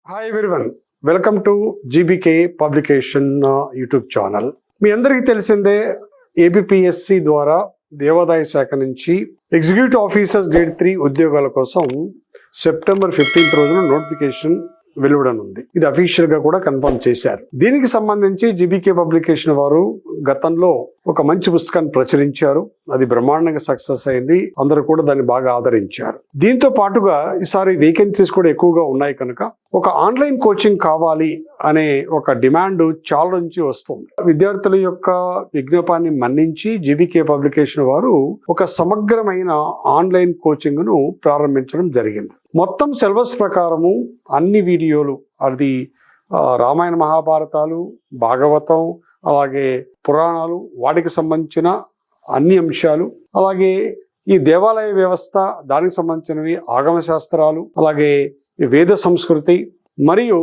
Hi everyone, welcome to GBK publication YouTube channel. మీ అందరికీ తెలిసిందే, ఏబిపిఎస్సి ద్వారా దేవాదాయ శాఖ నుంచి ఎగ్జిక్యూటివ్ ఆఫీసర్స్ గ్రేడ్ 3 ఉద్యోగాల కోసం సెప్టెంబర్ 15 రోజున నోటిఫికేషన్ వెలువడనుంది. ఇది అఫీషియల్ గా కూడా కన్ఫర్మ్ చేశారు. దీనికి సంబంధించి జీబీకే పబ్లికేషన్ వారు గతంలో ఒక మంచి పుస్తకాన్ని ప్రచురించారు. అది బ్రహ్మాండంగా సక్సెస్ అయింది. అందరూ కూడా దాన్ని బాగా ఆదరించారు. దీంతో పాటుగా ఈసారి వేకెన్సీస్ కూడా ఎక్కువగా ఉన్నాయి కనుక ఒక ఆన్లైన్ కోచింగ్ కావాలి అనే ఒక డిమాండ్ చాలా నుంచి వస్తుంది. విద్యార్థుల యొక్క విజ్ఞాపాన్ని మన్నించి జీబీకే పబ్లికేషన్ వారు ఒక సమగ్రమైన ఆన్లైన్ కోచింగ్ ను ప్రారంభించడం జరిగింది. మొత్తం సిలబస్ ప్రకారము అన్ని వీడియోలు, అది రామాయణ మహాభారతాలు, భాగవతం, అలాగే పురాణాలు, వాటికి సంబంధించిన అన్ని అంశాలు, అలాగే ఈ దేవాలయ వ్యవస్థ, దానికి సంబంధించినవి, ఆగమ శాస్త్రాలు, అలాగే వేద సంస్కృతి మరియు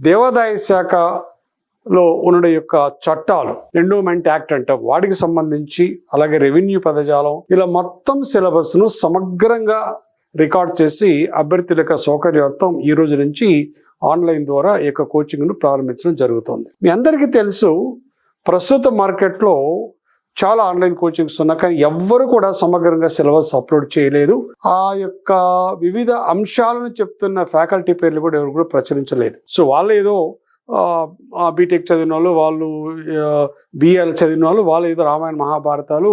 దేవాదాయ శాఖలో ఉన్న యొక్క చట్టాలు, ఎండోమెంట్ యాక్ట్ అంటే వాటికి సంబంధించి, అలాగే రెవెన్యూ పదజాలం, ఇలా మొత్తం సిలబస్ ను సమగ్రంగా రికార్డ్ చేసి అభ్యర్థుల యొక్క సౌకర్యార్థం ఈ రోజు నుంచి ఆన్లైన్ ద్వారా ఈ యొక్క కోచింగ్ ను ప్రారంభించడం జరుగుతుంది. మీ అందరికీ తెలుసు, ప్రస్తుత మార్కెట్లో చాలా ఆన్లైన్ కోచింగ్స్ ఉన్నాయి, కానీ ఎవ్వరు కూడా సమగ్రంగా సిలబస్ అప్లోడ్ చేయలేదు. ఆ యొక్క వివిధ అంశాలను చెప్తున్న ఫ్యాకల్టీ పేర్లు కూడా ఎవరు కూడా ప్రచురించలేదు. సో వాళ్ళు ఏదో బీటెక్ చదివిన వాళ్ళు, వాళ్ళు బిఎల్ చదివిన వాళ్ళు ఏదో రామాయణ మహాభారతాలు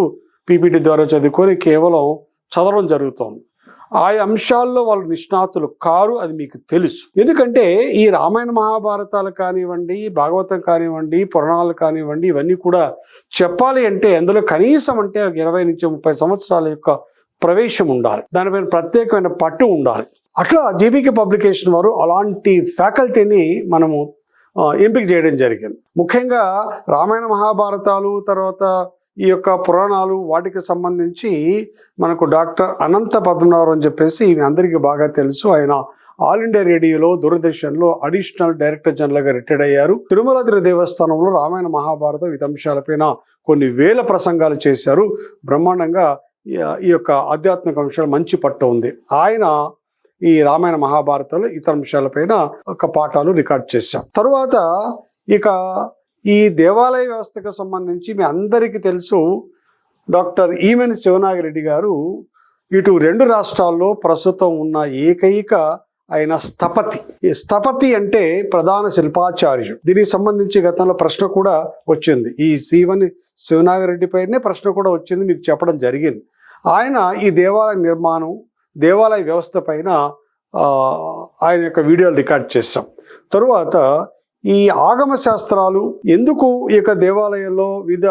పీపీటీ ద్వారా చదువుకొని కేవలం చదవడం జరుగుతుంది. ఆ అంశాల్లో వాళ్ళు నిష్ణాతులు కారు, అది మీకు తెలుసు. ఎందుకంటే ఈ రామాయణ మహాభారతాలు కానివ్వండి, భాగవతం కానివ్వండి, పురాణాలు కానివ్వండి, ఇవన్నీ కూడా చెప్పాలి అంటే అందులో కనీసం అంటే 20 నుంచి 30 సంవత్సరాల యొక్క ప్రవేశం ఉండాలి. దానిపైన ప్రత్యేకమైన పట్టు ఉండాలి. అట్లా జీబీకే పబ్లికేషన్ వారు అలాంటి ఫ్యాకల్టీని మనము ఎంపిక చేయడం జరిగింది. ముఖ్యంగా రామాయణ మహాభారతాలు, తర్వాత ఈ యొక్క పురాణాలు, వాటికి సంబంధించి మనకు డాక్టర్ అనంత పద్మనాభం అని చెప్పేసి మీ అందరికీ బాగా తెలుసు. ఆయన ఆల్ ఇండియా రేడియోలో, దూరదర్శన్లో అడిషనల్ డైరెక్టర్ జనరల్గా రిటైర్డ్ అయ్యారు. తిరుమల దేవస్థానంలో రామాయణ మహాభారతం ఈ అంశాలపైన కొన్ని వేల ప్రసంగాలు చేశారు. బ్రహ్మాండంగా ఈ యొక్క ఆధ్యాత్మిక అంశాలు మంచి పట్టు ఉంది. ఆయన ఈ రామాయణ మహాభారతంలో ఇతర అంశాలపైన ఒక పాఠాలు రికార్డ్ చేశాం. తరువాత ఇక ఈ దేవాలయ వ్యవస్థకు సంబంధించి మీ అందరికీ తెలుసు, డాక్టర్ ఈమెన్ శివనాగిరెడ్డి గారు ఇటు 2 రాష్ట్రాల్లో ప్రస్తుతం ఉన్న ఏకైక ఆయన స్థపతి. ఈ స్థపతి అంటే ప్రధాన శిల్పాచార్యుడు. దీనికి సంబంధించి గతంలో ప్రశ్న కూడా వచ్చింది. ఈ శివనాగిరెడ్డి పైనే ప్రశ్న కూడా వచ్చింది, మీకు చెప్పడం జరిగింది. ఆయన ఈ దేవాలయ నిర్మాణం, దేవాలయ వ్యవస్థ పైన ఆయన యొక్క వీడియోలు రికార్డ్ చేశాం. తరువాత ఈ ఆగమ శాస్త్రాలు, ఎందుకు ఈ యొక్క దేవాలయంలో వివిధ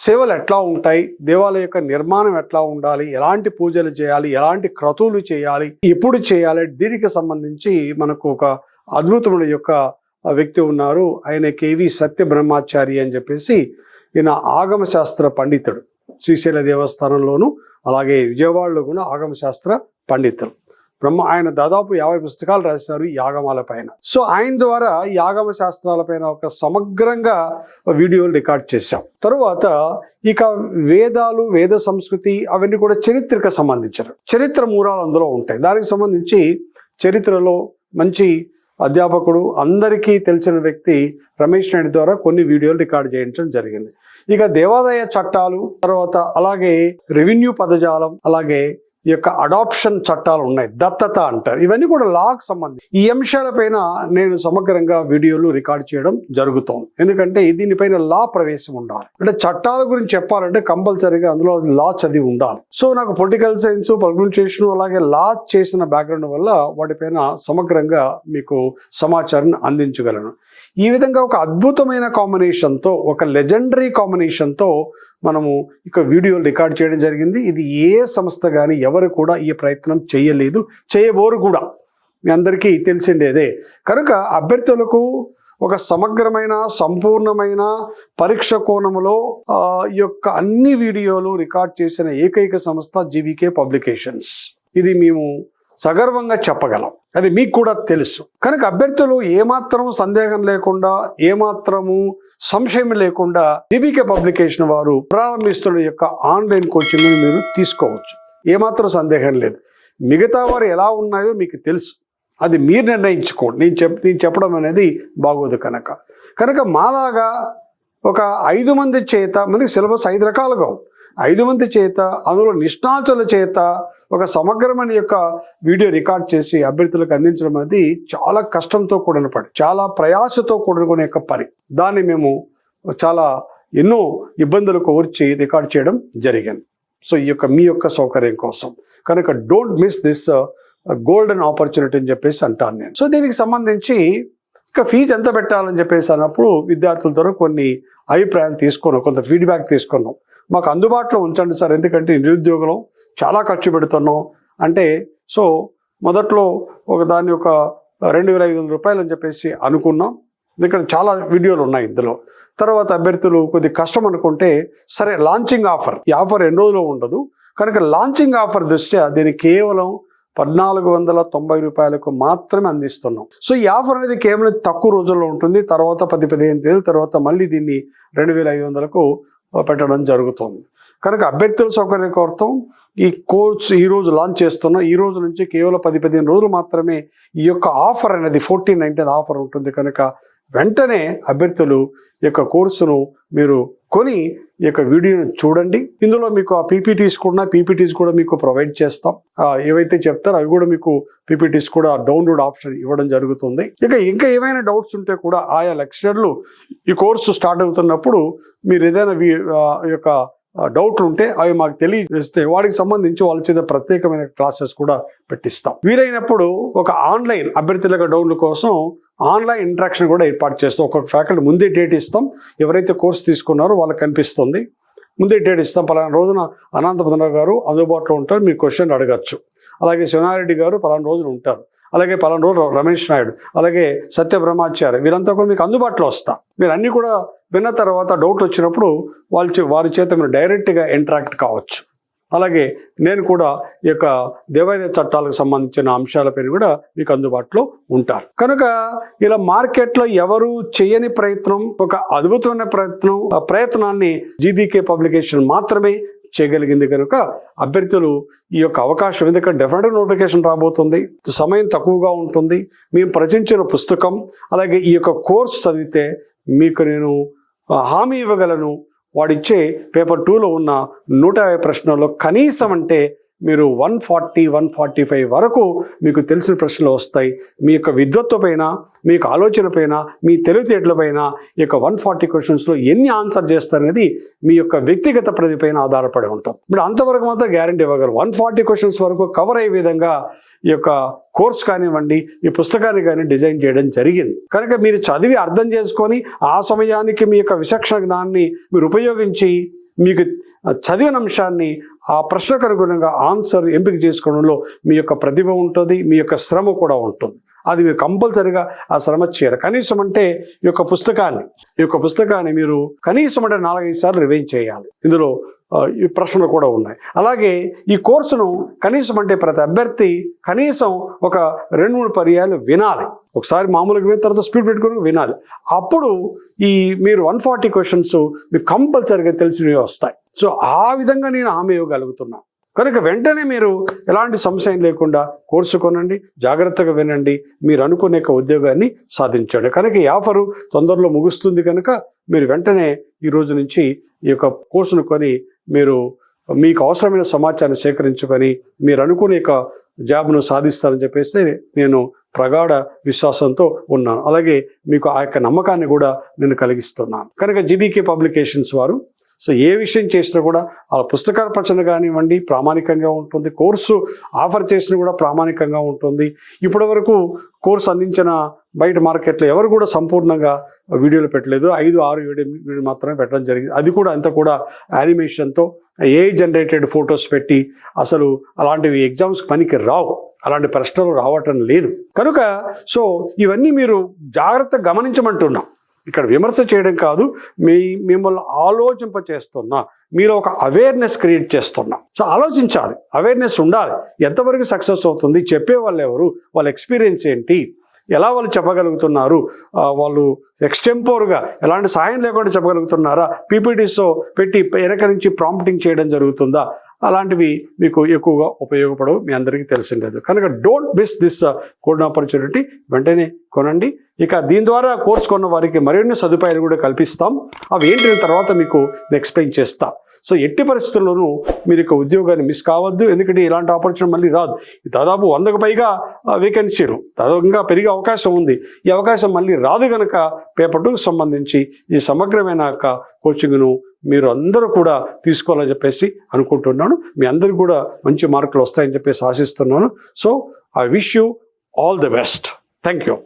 సేవలు ఎట్లా ఉంటాయి, దేవాలయ యొక్క నిర్మాణం ఎట్లా ఉండాలి, ఎలాంటి పూజలు చేయాలి, ఎలాంటి క్రతువులు చేయాలి, ఎప్పుడు చేయాలి, దీనికి సంబంధించి మనకు ఒక అద్భుతమైన యొక్క వ్యక్తి ఉన్నారు. ఆయన కేవి సత్య బ్రహ్మచారి అని చెప్పేసి, ఈయన ఆగమ శాస్త్ర పండితుడు. శ్రీశైల దేవస్థానంలోను, అలాగే విజయవాడలో కూడా ఆగమ శాస్త్ర పండితులు. ఆయన దాదాపు 50 పుస్తకాలు రాశారు ఈ ఆగమాల పైన. సో ఆయన ద్వారా ఈ ఆగమ శాస్త్రాల పైన ఒక సమగ్రంగా వీడియోలు రికార్డ్ చేశాం. తరువాత ఇక వేదాలు, వేద సంస్కృతి, అవన్నీ కూడా చరిత్రకు సంబంధించారు. చరిత్ర మూలాలు అందులో ఉంటాయి. దానికి సంబంధించి చరిత్రలో మంచి అధ్యాపకుడు, అందరికీ తెలిసిన వ్యక్తి రమేష్ నాయుడు ద్వారా కొన్ని వీడియోలు రికార్డ్ చేయించడం జరిగింది. ఇక దేవాదాయ చట్టాలు, తర్వాత అలాగే రెవెన్యూ పదజాలం, అలాగే ఈ యొక్క అడాప్షన్ చట్టాలు ఉన్నాయి, దత్తత అంటారు, ఇవన్నీ కూడా లాకు సంబంధించి ఈ అంశాలపైన నేను సమగ్రంగా వీడియోలు రికార్డ్ చేయడం జరుగుతోంది. ఎందుకంటే దీనిపైన లా ప్రవేశం ఉండాలి. అంటే చట్టాల గురించి చెప్పాలంటే కంపల్సరీగా అందులో లా చదివి ఉండాలి. సో నాకు పొలిటికల్ సైన్స్, పబ్లికేషన్, అలాగే లా చేసిన బ్యాక్గ్రౌండ్ వల్ల వాటిపైన సమగ్రంగా మీకు సమాచారాన్ని అందించగలను. ఈ విధంగా ఒక అద్భుతమైన కాంబినేషన్తో, ఒక లెజెండరీ కాంబినేషన్తో మనము ఇక వీడియోలు రికార్డ్ చేయడం జరిగింది. ఇది ఏ సంస్థ కానీ ఎవరు కూడా ఈ ప్రయత్నం చేయలేదు, చేయబోరు కూడా. మీ అందరికీ తెలిసిండేదే. కనుక అభ్యర్థులకు ఒక సమగ్రమైన, సంపూర్ణమైన పరీక్ష కోణంలో ఈ యొక్క అన్ని వీడియోలు రికార్డ్ చేసిన ఏకైక సంస్థ జీబీకే పబ్లికేషన్స్. ఇది మేము సగర్వంగా చెప్పగలం, అది మీకు కూడా తెలుసు. కనుక అభ్యర్థులు ఏమాత్రం సందేహం లేకుండా, ఏమాత్రము సంశయం లేకుండా జీబీకే పబ్లికేషన్ వారు ప్రారంభిస్తున్న యొక్క ఆన్లైన్ కోచింగ్ మీరు తీసుకోవచ్చు. ఏమాత్రం సందేహం లేదు. మిగతా వారు ఎలా ఉన్నాయో మీకు తెలుసు. అది మీరు నిర్ణయించుకోండి. నేను చెప్పడం అనేది బాగోదు కనుక మాలాగా ఒక 5 మంది చేత, మనకి సిలబస్ 5 రకాలుగా 5 మంది చేత, అందులో నిష్ణాతుల చేత ఒక సమగ్రమైన యొక్క వీడియో రికార్డ్ చేసి అభ్యర్థులకు అందించడం అనేది చాలా కష్టంతో కూడిన పని, చాలా ప్రయాసతో కూడుకునే యొక్క పని. దాన్ని మేము చాలా ఎన్నో ఇబ్బందులు కోర్చి రికార్డ్ చేయడం జరిగింది. సో మీ యొక్క సౌకర్యం కోసం కనుక don't miss this golden opportunity అని చెప్పేసి అంటాను నేను. సో దీనికి సంబంధించి ఇక ఫీజు ఎంత పెట్టాలని చెప్పేసి అన్నప్పుడు విద్యార్థుల ద్వారా కొన్ని అభిప్రాయాలు తీసుకున్నాం, కొంత ఫీడ్బ్యాక్ తీసుకున్నాం. మాకు అందుబాటులో ఉంచండి సార్, ఎందుకంటే నిరుద్యోగులు చాలా ఖర్చు పెడుతున్నాం అంటే. సో మొదట్లో దాన్ని ఒక 2,500 రూపాయలు అని చెప్పేసి అనుకున్నాం, ఎందుకంటే చాలా వీడియోలు ఉన్నాయి ఇందులో. తర్వాత అభ్యర్థులు కొద్ది కష్టం అనుకుంటే సరే లాంచింగ్ ఆఫర్, ఈ ఆఫర్ ఎన్ని రోజులు ఉండదు కనుక లాంచింగ్ ఆఫర్ దృష్ట్యా దీన్ని కేవలం 1,490 రూపాయలకు మాత్రమే అందిస్తున్నాం. సో ఈ ఆఫర్ అనేది కేవలం తక్కువ రోజుల్లో ఉంటుంది. తర్వాత 10-15 రోజుల తర్వాత మళ్ళీ దీన్ని 2,500కు పెట్టడం జరుగుతుంది. కనుక అభ్యర్థుల సౌకర్యం కోరుతాం ఈ కోర్స్ ఈ రోజు లాంచ్ చేస్తున్నాం. ఈ రోజు నుంచి కేవలం 10-15 రోజులు మాత్రమే ఈ యొక్క ఆఫర్ అనేది 1490 ఆఫర్ ఉంటుంది. కనుక వెంటనే అభ్యర్థులు ఈ యొక్క కోర్సును మీరు కొని ఈ యొక్క వీడియోను చూడండి. ఇందులో మీకు ఆ పీపీటీస్ కూడా మీకు ప్రొవైడ్ చేస్తాం. ఏవైతే చెప్తారో అవి కూడా మీకు పీపీటీస్ కూడా డౌన్లోడ్ ఆప్షన్ ఇవ్వడం జరుగుతుంది. ఇంకా ఏమైనా డౌట్స్ ఉంటే కూడా ఆయా లెక్చరర్లు ఈ కోర్సు స్టార్ట్ అవుతున్నప్పుడు మీరు ఏదైనా యొక్క డౌట్లు ఉంటే అవి మాకు తెలియజేస్తే వాటికి సంబంధించి వాళ్ళ చేత ప్రత్యేకమైన క్లాసెస్ కూడా పెట్టిస్తాం. వీలైనప్పుడు ఒక ఆన్లైన్ అభ్యర్థుల డౌన్ల కోసం ఆన్లైన్ ఇంటరాక్షన్ కూడా ఏర్పాటు చేస్తాం. ఒక్కొక్క ఫ్యాకల్టీ ముందే డేట్ ఇస్తాం, ఎవరైతే కోర్సు తీసుకున్నారో వాళ్ళకి కనిపిస్తుంది. ముందే డేట్ ఇస్తాం, పలానా రోజున అనంతపద్మనాభ గారు అందుబాటులో ఉంటారు, మీరు క్వశ్చన్ అడగచ్చు. అలాగే శివనారెడ్డి గారు పలానా రోజున ఉంటారు, అలాగే పలానా రోజు రమేష్ నాయుడు, అలాగే సత్యబ్రహ్మాచార్య, వీరంతా కూడా మీకు అందుబాటులో వస్తారు. మీరు అన్నీ కూడా విన్న తర్వాత డౌట్ వచ్చినప్పుడు వారి చేత మీరు డైరెక్ట్గా ఇంటరాక్ట్ కావచ్చు. అలాగే నేను కూడా ఈ యొక్క దేవాదాయ చట్టాలకు సంబంధించిన అంశాలపైన కూడా మీకు అందుబాటులో ఉంటారు. కనుక ఇలా మార్కెట్లో ఎవరు చేయని ప్రయత్నం, ఒక అద్భుతమైన ప్రయత్నాన్ని జీబీకే పబ్లికేషన్ మాత్రమే చేయగలిగింది. కనుక అభ్యర్థులు ఈ యొక్క అవకాశం, ఎందుకంటే డెఫినెట్గా నోటిఫికేషన్ రాబోతుంది, సమయం తక్కువగా ఉంటుంది. మేము ప్రచురించిన పుస్తకం అలాగే ఈ యొక్క కోర్సు చదివితే మీకు నేను హామీ ఇవ్వగలను, వాడిచ్చే పేపర్ 2లో ఉన్న 150 ప్రశ్నల్లో కనీసం అంటే మీరు 140-145 వరకు మీకు తెలిసిన ప్రశ్నలు వస్తాయి. మీ యొక్క విద్వత్వ పైన, మీ యొక్క ఆలోచన పైన, మీ తెలివితేటల పైన ఈ యొక్క 140 క్వశ్చన్స్లో ఎన్ని ఆన్సర్ చేస్తారనేది మీ యొక్క వ్యక్తిగత ప్రతిభ పైన ఆధారపడి ఉంటుంది. ఇప్పుడు అంతవరకు మాత్రం గ్యారంటీ ఇవ్వగలరు. 140 క్వశ్చన్స్ వరకు కవర్ అయ్యే విధంగా ఈ యొక్క కోర్స్ కానివ్వండి, ఈ పుస్తకాన్ని కానీ డిజైన్ చేయడం జరిగింది. కనుక మీరు చదివి అర్థం చేసుకొని ఆ సమయానికి మీ యొక్క విచక్షణ జ్ఞానాన్ని మీరు ఉపయోగించి మీకు చదివిన అంశాన్ని ఆ ప్రశ్నకు అనుగుణంగా ఆన్సర్ ఎంపిక చేసుకోవడంలో మీ యొక్క ప్రతిభ ఉంటుంది, మీ యొక్క శ్రమ కూడా ఉంటుంది. అది మీరు కంపల్సరిగా ఆ శ్రమ చేయాలి. కనీసం అంటే ఈ యొక్క పుస్తకాన్ని మీరు కనీసం అంటే 4-5 సార్లు రివైజ్ చేయాలి. ఇందులో ఈ ప్రశ్నలు కూడా ఉన్నాయి. అలాగే ఈ కోర్సును కనీసం అంటే ప్రతి అభ్యర్థి కనీసం ఒక 2-3 పర్యాలు వినాలి. ఒకసారి మామూలుగా విన్న తర్వాత స్పీడ్ పెట్టుకుని వినాలి. అప్పుడు మీరు 140 క్వశ్చన్స్ మీకు కంపల్సరిగా తెలిసినవి వస్తాయి. సో ఆ విధంగా నేను హామీ ఇవ్వగలుగుతున్నాను. కనుక వెంటనే మీరు ఎలాంటి సంశయం లేకుండా కోర్సు కొనండి, జాగ్రత్తగా వినండి, మీరు అనుకునే ఉద్యోగాన్ని సాధించండి. కనుక ఈ ఆఫరు తొందరలో ముగుస్తుంది. కనుక మీరు వెంటనే ఈ రోజు నుంచి ఈ యొక్క కోర్సును కొని మీకు అవసరమైన సమాచారాన్ని సేకరించుకొని మీరు అనుకునే జాబ్ను సాధిస్తారని చెప్పేసి నేను ప్రగాఢ విశ్వాసంతో ఉన్నాను. అలాగే మీకు ఆ యొక్క నమ్మకాన్ని కూడా నేను కలిగిస్తున్నాను. కనుక జీబీకే పబ్లికేషన్స్ వారు సో ఏ విషయం చేసినా కూడా ఆ పుస్తకాల ప్రచురణ కానివ్వండి ప్రామాణికంగా ఉంటుంది, కోర్సు ఆఫర్ చేసినా కూడా ప్రామాణికంగా ఉంటుంది. ఇప్పటి వరకు కోర్సు అందించిన బయట మార్కెట్లో ఎవరు కూడా సంపూర్ణంగా వీడియోలు పెట్టలేదు. 5-6 వీడియో మాత్రమే పెట్టడం జరిగింది. అది కూడా అంతా కూడా యానిమేషన్తో AI జనరేటెడ్ ఫొటోస్ పెట్టి, అసలు అలాంటివి ఎగ్జామ్స్కి పనికి రావు, అలాంటి ప్రశ్నలు రావటం లేదు. కనుక సో ఇవన్నీ మీరు జాగ్రత్తగా గమనించమంటున్నాం. ఇక్కడ విమర్శ చేయడం కాదు, మిమ్మల్ని ఆలోచింపచేస్తున్నా, మీరు ఒక అవేర్నెస్ క్రియేట్ చేస్తున్నా. సో ఆలోచించాలి, అవేర్నెస్ ఉండాలి. ఎంతవరకు సక్సెస్ అవుతుంది, చెప్పే వాళ్ళు ఎవరు, వాళ్ళ ఎక్స్పీరియన్స్ ఏంటి, ఎలా వాళ్ళు చెప్పగలుగుతున్నారు, వాళ్ళు ఎక్స్టెంపోర్గా ఎలాంటి సాయం లేకుండా చెప్పగలుగుతున్నారా, పీపీటీస్తో పెట్టి వెనక నుంచి ప్రాంప్టింగ్ చేయడం జరుగుతుందా అలాంటివి మీకు ఎక్కువగా ఉపయోగపడవు, మీ అందరికీ తెలిసిండదు. కనుక don't miss this golden opportunity, వెంటనే కొనండి. ఇక దీని ద్వారా కోర్స్ కొన్న వారికి మరిన్ని సదుపాయాలు కూడా కల్పిస్తాం. అవి ఏంటి తర్వాత మీకు ఎక్స్ప్లెయిన్ చేస్తా. సో ఎట్టి పరిస్థితుల్లోనూ మీరు ఇక ఉద్యోగాన్ని మిస్ కావద్దు, ఎందుకంటే ఇలాంటి ఆపర్చునిటీ మళ్ళీ రాదు. దాదాపు 100కు పైగా వేకెన్సీలు దాదాపుగా పెరిగే అవకాశం ఉంది. ఈ అవకాశం మళ్ళీ రాదు కనుక పేపర్ 2కు సంబంధించి ఈ సమగ్రమైన కోచింగ్ను మీరు అందరూ కూడా తీసుకోవాలని చెప్పేసి అనుకుంటున్నాను. మీ అందరికీ కూడా మంచి మార్కులు వస్తాయని చెప్పేసి ఆశిస్తున్నాను. So I wish you all the best. Thank you.